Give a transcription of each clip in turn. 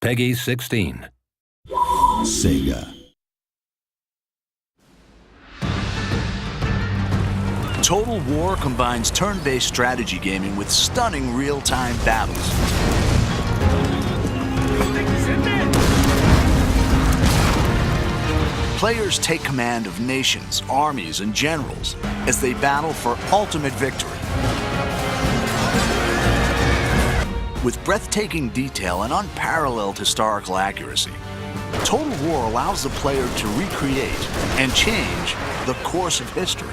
Peggy 16. Sega. Total War combines turn-based strategy gaming with stunning real-time battles. Players take command of nations, armies, and generals as they battle for ultimate victory. With breathtaking detail and unparalleled historical accuracy, Total War allows the player to recreate and change the course of history.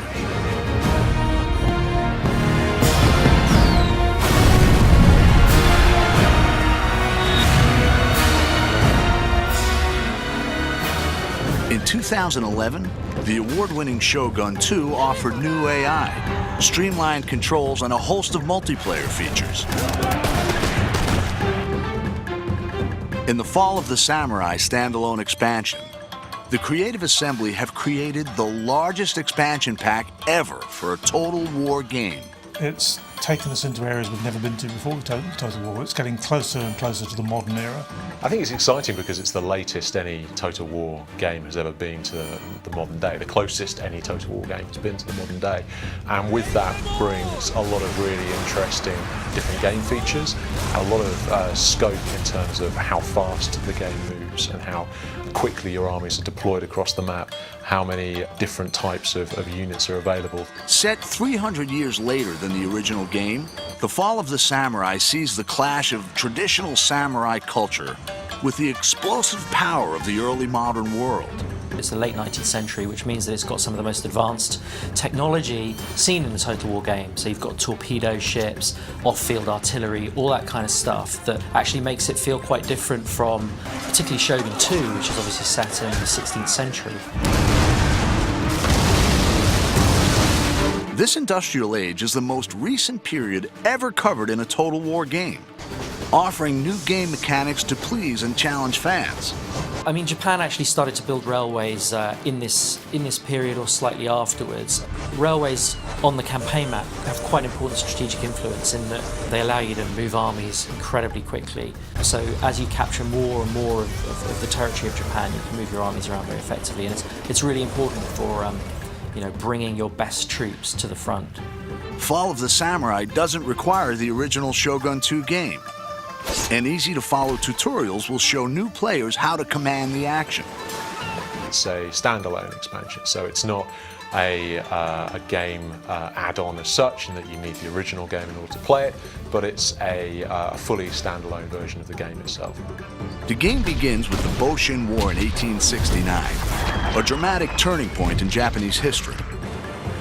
In 2011, the award-winning Shogun 2 offered new AI, streamlined controls, and a host of multiplayer features. In the Fall of the Samurai standalone expansion, the Creative Assembly have created the largest expansion pack ever for a Total War game. It's taken us into areas we've never been to before with Total War. It's getting closer and closer to the modern era. I think it's exciting because it's the latest any Total War game has ever been to the modern day, the closest any Total War game has been to the modern day. And with that brings a lot of really interesting different game features, a lot of scope in terms of how fast the game moves and how quickly your armies are deployed across the map, how many different types of units are available. Set 300 years later than the original game, The Fall of the Samurai sees the clash of traditional samurai culture with the explosive power of the early modern world. It's the late 19th century, which means that it's got some of the most advanced technology seen in the Total War game. So you've got torpedo ships, off-field artillery, all that kind of stuff that actually makes it feel quite different from particularly Shogun 2, which is obviously set in the 16th century. This industrial age is the most recent period ever covered in a Total War game, offering new game mechanics to please and challenge fans. I mean, Japan actually started to build railways in this period or slightly afterwards. Railways on the campaign map have quite an important strategic influence in that they allow you to move armies incredibly quickly. So as you capture more and more of the territory of Japan, you can move your armies around very effectively, and it's really important for bringing your best troops to the front. Fall of the Samurai doesn't require the original Shogun 2 game, and easy-to-follow tutorials will show new players how to command the action. It's a standalone expansion, so it's not a game add-on as such, in that you need the original game in order to play it, but it's a fully standalone version of the game itself. The game begins with the Boshin War in 1869, a dramatic turning point in Japanese history.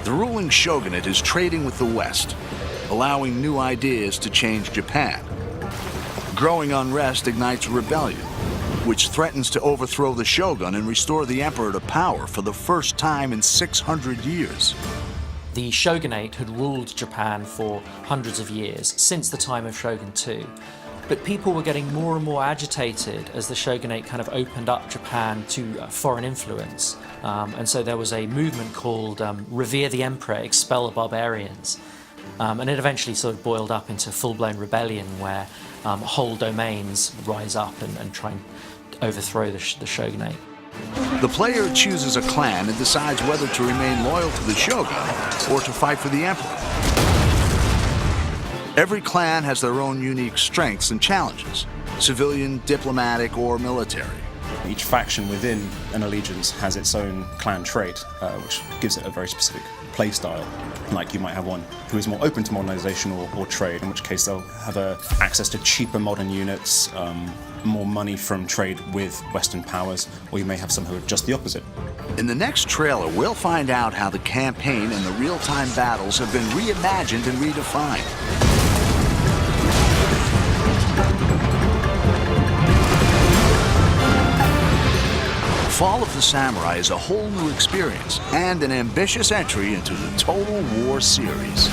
The ruling shogunate is trading with the West, allowing new ideas to change Japan. Growing unrest ignites rebellion, which threatens to overthrow the shogun and restore the emperor to power for the first time in 600 years. The shogunate had ruled Japan for hundreds of years, since the time of Shogun 2. But people were getting more and more agitated as the shogunate kind of opened up Japan to foreign influence. And so there was a movement called Revere the Emperor, Expel the Barbarians. And it eventually sort of boiled up into full-blown rebellion where whole domains rise up and try and overthrow the shogunate. The player chooses a clan and decides whether to remain loyal to the shogun or to fight for the emperor. Every clan has their own unique strengths and challenges, civilian, diplomatic, or military. Each faction within an allegiance has its own clan trait, which gives it a very specific play style. Like you might have one who is more open to modernization or trade, in which case they'll have access to cheaper modern units, more money from trade with Western powers, or you may have some who are just the opposite. In the next trailer, we'll find out how the campaign and the real-time battles have been reimagined and redefined. Fall of the Samurai is a whole new experience and an ambitious entry into the Total War series.